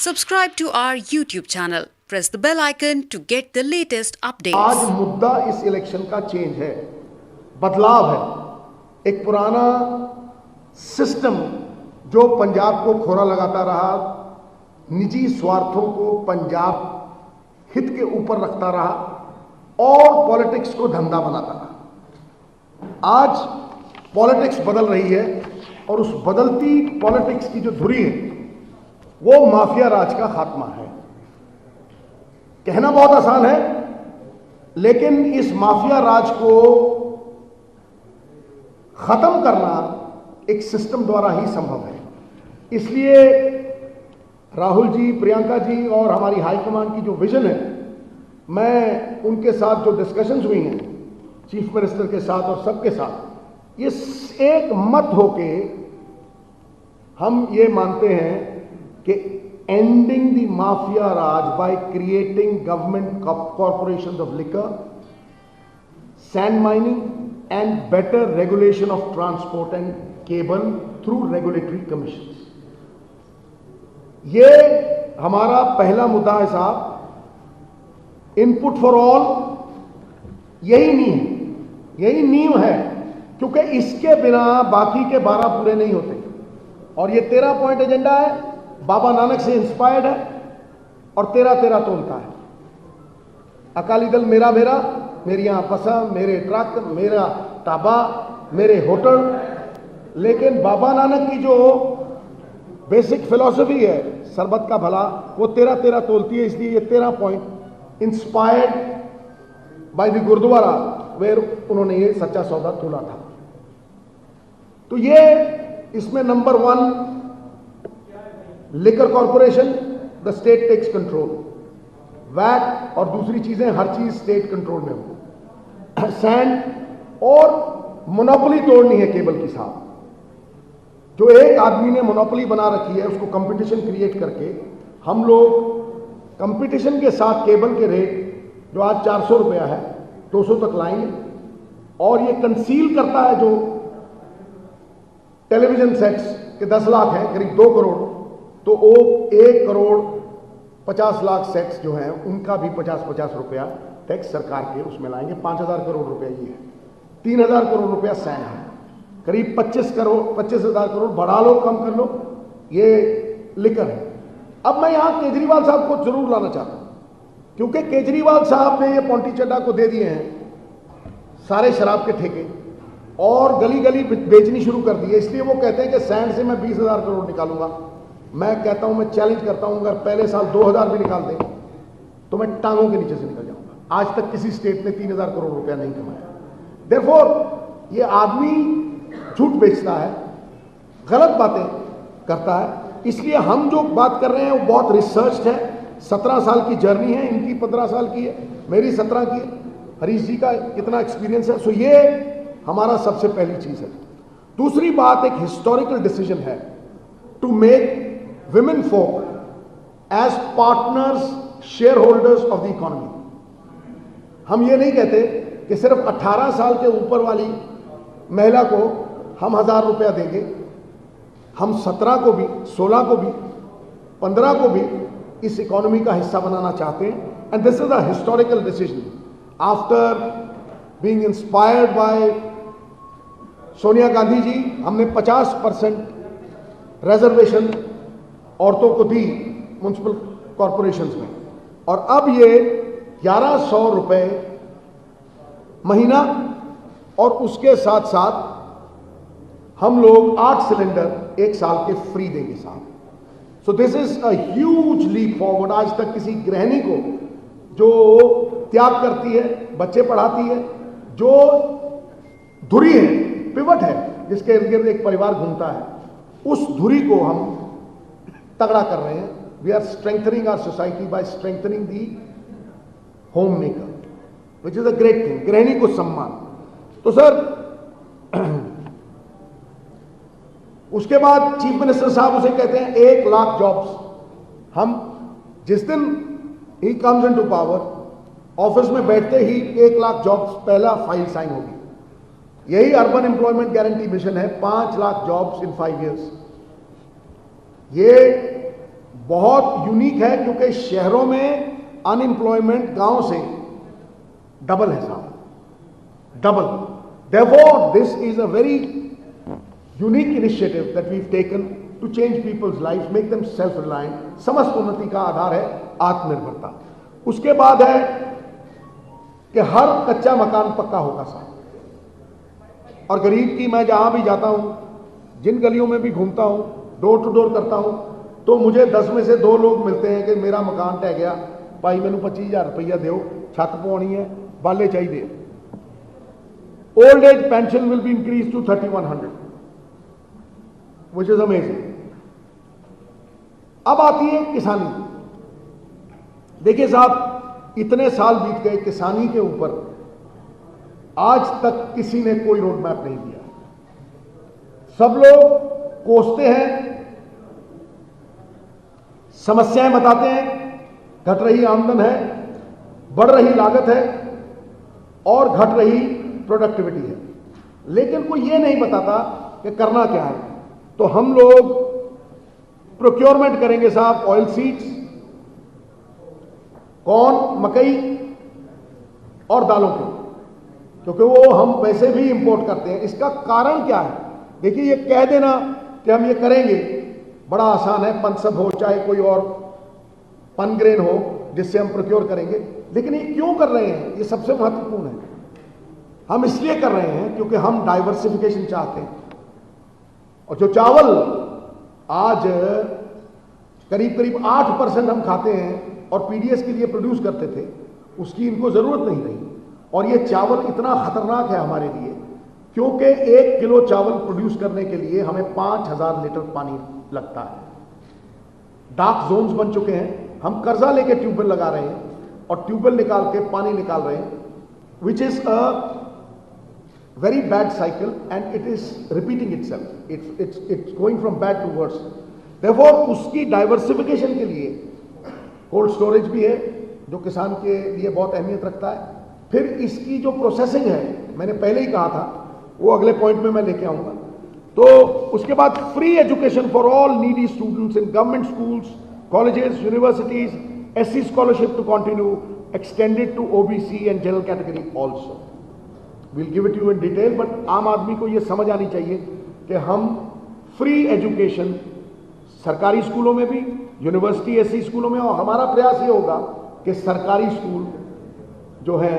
Subscribe to our YouTube channel. Press the bell icon to get the latest updates. आज मुद्दा इस election का change है, बदलाव है। एक पुराना सिस्टम जो पंजाब को खोरा लगाता रहा, निजी स्वार्थों को पंजाब हित के ऊपर रखता रहा और पॉलिटिक्स को धंधा बनाता रहा। आज पॉलिटिक्स बदल रही है और उस बदलती पॉलिटिक्स की जो धुरी है वो माफिया राज का खात्मा है। कहना बहुत आसान है, लेकिन इस माफिया राज को खत्म करना एक सिस्टम द्वारा ही संभव है। इसलिए राहुल जी, प्रियंका जी और हमारी हाईकमान की जो विजन है, मैं उनके साथ जो डिस्कशंस हुई हैं चीफ मिनिस्टर के साथ और सबके साथ, ये एक मत होके हम ये मानते हैं कि ending the mafia Raj by creating government corporations of liquor, sand mining and better regulation of transport and cable through regulatory commissions. ये हमारा पहला मुद्दा है साहब। इनपुट फॉर ऑल यही नींव है, क्योंकि इसके बिना बाकी के 12 पूरे नहीं होते। और ये 13 पॉइंट एजेंडा है, बाबा नानक से इंस्पायर्ड है और 13 तोलता है। अकाली दल मेरा मेरी यहां पसंद, मेरे ट्रक, मेरा ताबा, मेरे होटल, लेकिन बाबा नानक की जो बेसिक फिलॉसफी है सरबत का भला, वो 13 तोलती है। इसलिए ये 13 point inspired by the gurdwara where उन्होंने ये सच्चा सौदा तोला था। तो ये इसमें number 1 liquor corporation, the state tax control, VAT और दूसरी चीजें हर चीज स्टेट कंट्रोल में हो। सैंड और मोनोपोली तोड़नी है केबल की साहब। जो एक आदमी ने मोनोपोली बना रखी है उसको कंपटीशन क्रिएट करके हम लोग कंपटीशन के साथ केबल के रेट जो आज 400 रुपया है 200 तक लाएंगे। और ये कंसील करता है जो टेलीविजन सेट्स के 10 लाख हैं, करीब 2 करोड़, तो वो 1 करोड़ 50 लाख सेट्स जो हैं उनका भी 50-50 रुपया टैक्स सरकार के उसमें लाएंगे। 5000 करोड़ रुपया ये है। 3000 करोड़ रुपया सैंड है। करीब 25,000 करोड़ बढ़ा लो, कम कर लो, ये लिकर है। अब मैं यहां केजरीवाल साहब को जरूर लाना चाहता हूं, क्योंकि केजरीवाल साहब ने ये पोंटी चड्डा को दे दिए हैं सारे शराब के ठेके और गली गली बेचनी शुरू कर दी है। इसलिए वो कहते हैं कि सैंड से मैं 20,000 करोड़ निकालूंगा। मैं कहता हूं, मैं चैलेंज करता हूं, अगर पहले साल 2000 भी निकाल दें तो मैं टांगों के नीचे से निकल जाऊंगा। आज तक किसी स्टेट ने 3000 करोड़ रुपया नहीं कमाया। देयरफॉर ये आदमी झूठ बेचता है, गलत बातें करता है। इसलिए हम जो बात कर रहे हैं वो बहुत रिसर्च है। 17 साल की जर्नी है, इनकी 15 साल की है, मेरी 17 की है, हरीश जी का कितना एक्सपीरियंस है। सो ये हमारा सबसे पहली चीज है। दूसरी बात, एक हिस्टोरिकल डिसीजन है to make women folk as partners, shareholders of the economy. हम ये नहीं कहते कि सिर्फ 18 साल के ऊपर वाली महिला को हम 1000 रुपया देंगे। हम 17 को भी, 16 को भी, 15 को भी इस इकोनॉमी का हिस्सा बनाना चाहते हैं। And this is a historical decision after being inspired by Sonia Gandhi ji. हमने 50% रिजर्वेशन औरतों को दी म्युनिसिपल कॉरपोरेशंस में, और अब ये 1100 रुपए महीना और उसके साथ साथ हम लोग 8 सिलेंडर 1 साल के फ्री देंगे साहब। So this is a huge leap forward. आज तक किसी गृहिणी को जो त्याग करती है, बच्चे पढ़ाती है, जो धुरी है, पिवट है, जिसके इर्द गिर्द एक परिवार घूमता है, उस धुरी को हम तगड़ा कर रहे हैं। We are strengthening our society by strengthening the home maker, which is a great thing. गृहिणी को सम्मान। तो सर उसके बाद चीफ मिनिस्टर साहब उसे कहते हैं 1 लाख जॉब्स। हम जिस दिन he comes into power, office में बैठते ही 1 लाख जॉब्स पहला फाइल साइन होगी। यही अर्बन एम्प्लॉयमेंट गारंटी मिशन है, 5 लाख जॉब्स इन 5 years। ये बहुत यूनिक है, क्योंकि शहरों में अनएम्प्लॉयमेंट गांव से डबल है साहब, double. Therefore, this is a very unique initiative that we've taken to change people's lives, make them self-reliant. समस्त उन्नति का आधार है आत्मनिर्भरता. उसके बाद है कि हर कच्चा मकान पक्का होगा साहब. और गरीब की, मैं जहां भी जाता हूं, जिन गलियों में भी घूमता हूं, डोर टू डोर करता हूं, तो मुझे 10 में से 2 लोग मिलते हैं कि मेरा मकान ढह गया, भाई मैनू 25,000 रुपया दो, छत पवानी है, बाले चाहिए. Old age pension will be increased to 3,100, which is amazing. अब आती है किसानी. देखिए साहब, इतने साल बीत गए, किसानी के ऊपर आज तक किसी ने कोई रोड मैप नहीं दिया. सब लोग कोसते हैं, समस्याएं बताते हैं, घट रही आमदन है, बढ़ रही लागत है और घट रही प्रोडक्टिविटी है, लेकिन कोई ये नहीं बताता कि करना क्या है. तो हम लोग प्रोक्योरमेंट करेंगे साहब, ऑयल सीड्स, कॉर्न, मकई और दालों की, क्योंकि वो हम वैसे भी इंपोर्ट करते हैं. इसका कारण क्या है? देखिए, ये कह देना कि हम ये करेंगे बड़ा आसान है, पनसब हो चाहे कोई और पनग्रेन हो जिससे हम प्रोक्योर करेंगे, लेकिन ये क्यों कर रहे हैं? ये सबसे महत्वपूर्ण है. हम इसलिए कर रहे हैं क्योंकि हम डाइवर्सिफिकेशन चाहते हैं. और जो चावल आज करीब करीब 8% हम खाते हैं और पीडीएस के लिए प्रोड्यूस करते थे, उसकी इनको जरूरत नहीं रही. और ये चावल इतना खतरनाक है हमारे लिए, क्योंकि 1 किलो चावल प्रोड्यूस करने के लिए हमें 5,000 लीटर पानी लगता है. डार्क जोन्स बन चुके हैं. हम कर्जा लेके ट्यूबवेल लगा रहे हैं और ट्यूबवेल निकाल के पानी निकाल रहे हैं, विच is a very bad cycle and it is repeating itself. It's going from bad to worse. Therefore, उसकी डाइवर्सिफिकेशन के लिए कोल्ड स्टोरेज भी है, जो किसान के लिए बहुत अहमियत रखता है. फिर इसकी जो प्रोसेसिंग है, मैंने पहले ही कहा था, वो अगले पॉइंट में मैं लेके आऊंगा. तो उसके बाद free education for all needy students in government schools, colleges, universities, SC scholarship to continue, extended to OBC and general category also. We'll give it to you in detail, but आम आदमी को ये समझ आनी चाहिए कि हम फ्री एजुकेशन सरकारी स्कूलों में भी, यूनिवर्सिटी SC स्कूलों में, और हमारा प्रयास ये होगा कि सरकारी स्कूल जो है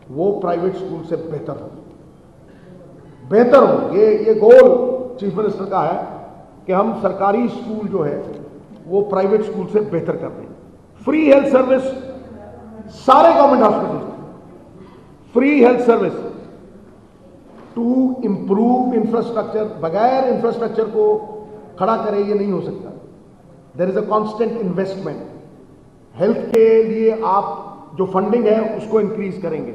वो प्राइवेट स्कूल से बेहतर हो, बेहतर हो. ये गोल चीफ मिनिस्टर का है कि हम सरकारी स्कूल जो है वो प्राइवेट स्कूल से बेहतर कर दें. फ्री हेल्थ सर्विस सारे government hospital, free health service to improve infrastructure. बगैर इंफ्रास्ट्रक्चर को खड़ा करे ये नहीं हो सकता. There is a constant investment. Health के लिए आप जो फंडिंग है उसको इंक्रीज करेंगे.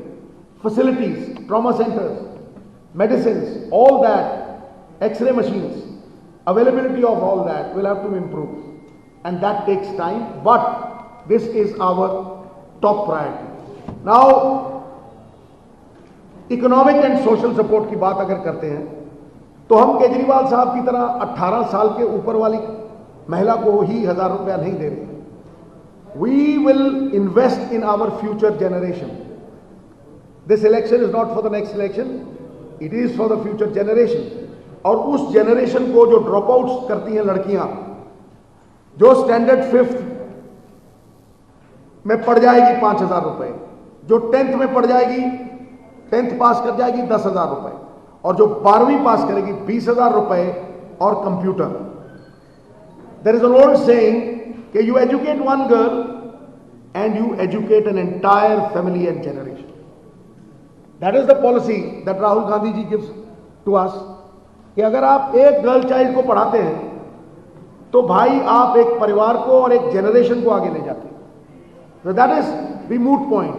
Facilities, trauma centres, medicine, all that, X-ray machines, availability of all that will have to improve, and that takes time, but this is our top priority. Now, economic and social support की बात अगर करते हैं तो हम केजरीवाल साहब की तरह 18 साल के ऊपर वाली महिला को ही 1,000 रुपया नहीं दे रहे. We will invest in our future generation. This election is not for the next election, it is for the future generation. और उस जनरेशन को जो ड्रॉप आउट करती हैं लड़कियां, जो स्टैंडर्ड 5th में पढ़ जाएगी 5,000 रुपए, जो 10th में पढ़ जाएगी, 10th पास कर जाएगी 10,000 रुपए, और जो 12वीं पास करेगी 20,000 रुपए और computer. There is an old saying कि you educate one girl and you educate an entire family and generation. That is the policy that Rahul Gandhi ji gives to us, कि अगर आप एक गर्ल चाइल्ड को पढ़ाते हैं तो भाई आप एक परिवार को और एक जनरेशन को आगे ले जाते हैं. तो that is the moot point.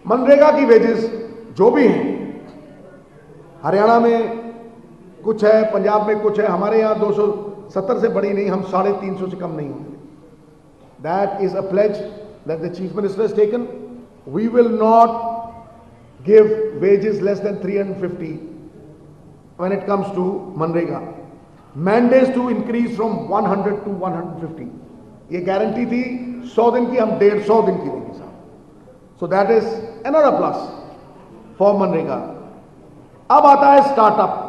MNREGA की वेजेस जो भी हैं, हरियाणा में कुछ है, पंजाब में कुछ है, हमारे यहाँ 270 से बड़ी नहीं, हम 350 से कम नहीं होंगे. That is a pledge that the chief minister has taken. We will not give wages less than 350 when it comes to MNREGA. Mandates to increase from 100 to 150. ये गारंटी थी 100 दिन की, हम 150 दिन की देंगे साहब। So that is another plus for MNREGA. अब आता है स्टार्टअप।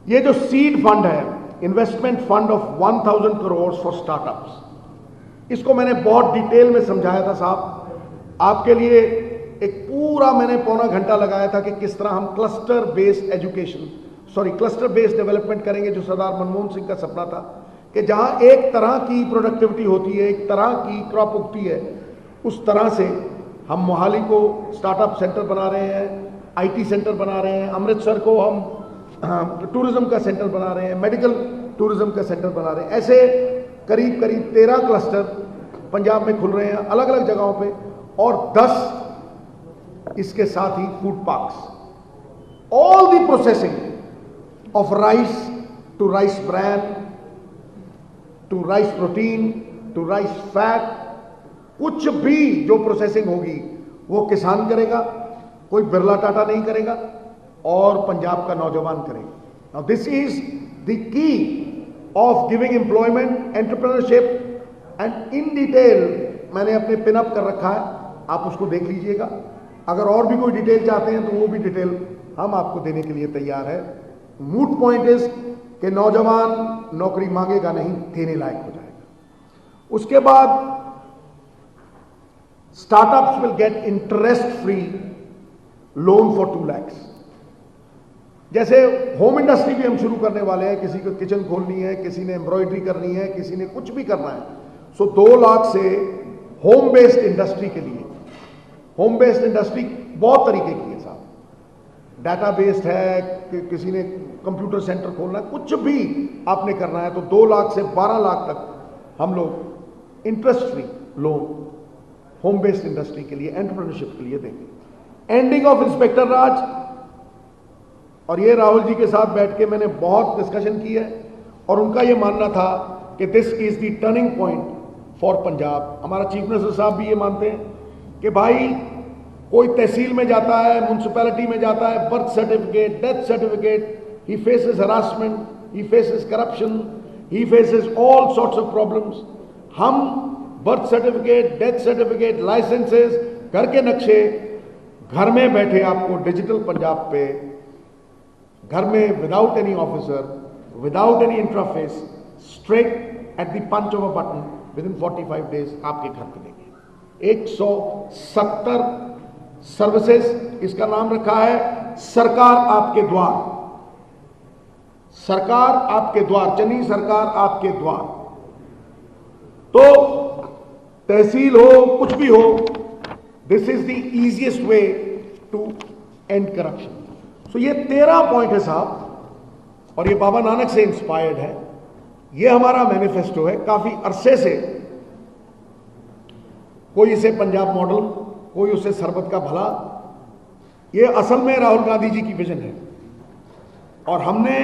ये जो सीड फंड है, investment fund of 1000 crore for startups, इसको मैंने बहुत डिटेल में समझाया था साहब आपके लिए। एक पूरा मैंने पौना घंटा लगाया था कि किस तरह हम cluster based cluster based development करेंगे, जो सरदार मनमोहन सिंह का सपना था कि जहां एक तरह की प्रोडक्टिविटी होती है, एक तरह की क्रॉप उगती है, उस तरह से हम मोहाली को स्टार्टअप सेंटर बना रहे हैं, आईटी सेंटर बना रहे हैं, अमृतसर को हम टूरिज्म का सेंटर बना रहे हैं, मेडिकल टूरिज्म का सेंटर बना रहे हैं। ऐसे करीब करीब 13 क्लस्टर पंजाब में खुल रहे हैं अलग अलग जगहों पे, और 10 इसके साथ ही food parks. All the processing of rice to rice bran to rice protein to rice fat, कुछ भी जो प्रोसेसिंग होगी वो किसान करेगा, कोई बिरला टाटा नहीं करेगा, और पंजाब का नौजवान करेगा। Now this is the key of giving employment, entrepreneurship and in detail मैंने अपने पिन अप कर रखा है, आप उसको देख लीजिएगा। अगर और भी कोई डिटेल चाहते हैं तो वो भी डिटेल हम आपको देने के लिए तैयार है। मूट पॉइंट इज कि नौजवान नौकरी मांगेगा नहीं, देने लायक हो जाएगा। उसके बाद startups will get interest free loan for 2 lakh. जैसे होम इंडस्ट्री भी हम शुरू करने वाले हैं, किसी को किचन खोलनी है, किसी ने एम्ब्रॉयडरी करनी है, किसी ने कुछ भी करना है, सो 2 लाख से होम बेस्ड इंडस्ट्री के लिए, होम बेस्ड इंडस्ट्री बहुत तरीके की है साहब, डाटा बेस्ड है, किसी ने कंप्यूटर सेंटर खोलना है, कुछ भी आपने करना है तो 2 लाख से 12 लाख तक हम लोग interest free loan home based industry के लिए, एंटरप्रेन्योरशिप के लिए देंगे। एंडिंग ऑफ इंस्पेक्टर राज, और ये राहुल जी के साथ बैठ के मैंने बहुत डिस्कशन की है, और उनका ये मानना था कि this is the turning point for Punjab. हमारा चीफ मिनिस्टर साहब भी ये मानते हैं कि भाई कोई तहसील में जाता है, म्यूनसिपैलिटी में जाता है, birth certificate, death certificate, he faces harassment, he faces corruption, he faces all sorts of problems. हम birth certificate, death certificate, licences, घर के नक्शे, घर में बैठे आपको डिजिटल पंजाब पे, घर में without any officer, without any interface, straight at the punch of a button, with in 45 days आपके घर पे देंगे। 170 सर्विसेज, इसका नाम रखा है सरकार आपके द्वार। सरकार आपके द्वार, चनी सरकार आपके द्वार। तो तहसील हो, कुछ भी हो, this is the easiest way to end corruption. So ये 13 पॉइंट है साहब, और ये बाबा नानक से इंस्पायर्ड है। ये हमारा मैनिफेस्टो है। काफी अरसे से कोई इसे पंजाब मॉडल, कोई उसे सरबत का भला, ये असल में राहुल गांधी जी की विजन है, और हमने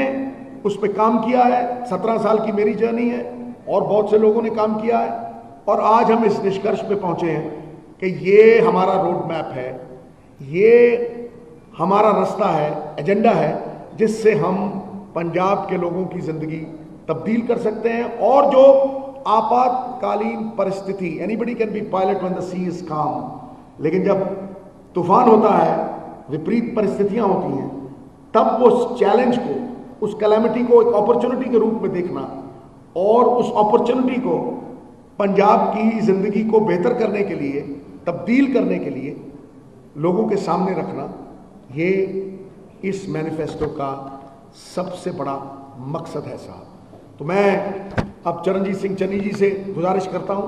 उस पर काम किया है। 17 साल की मेरी जर्नी है, और बहुत से लोगों ने काम किया है, और आज हम इस निष्कर्ष पे पहुंचे हैं कि ये हमारा रोड मैप है, ये हमारा रास्ता है, एजेंडा है, जिससे हम पंजाब के लोगों की जिंदगी तब्दील कर सकते हैं। और जो आपातकालीन परिस्थिति, anybody can be pilot when the sea is calm, लेकिन जब तूफान होता है, विपरीत परिस्थितियां होती हैं, तब उस चैलेंज को, उस कैलेमिटी को एक अपॉर्चुनिटी के रूप में देखना, और उस अपॉर्चुनिटी को पंजाब की जिंदगी को बेहतर करने के लिए, तब्दील करने के लिए लोगों के सामने रखना, ये इस मैनिफेस्टो का सबसे बड़ा मकसद है साहब। तो मैं अब चरणजीत सिंह चन्नी जी से गुजारिश करता हूं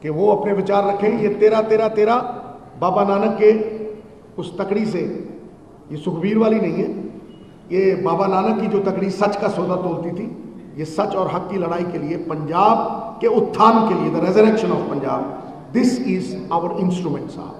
कि वो अपने विचार रखें। ये 13-13-13 बाबा नानक के उस तकड़ी से, ये सुखबीर वाली नहीं है, ये बाबा नानक की जो तकड़ी सच का सौदा तोलती थी, ये सच और हक की लड़ाई के लिए, पंजाब के उत्थान के लिए, the resurrection of Punjab, this is our instrument साहब।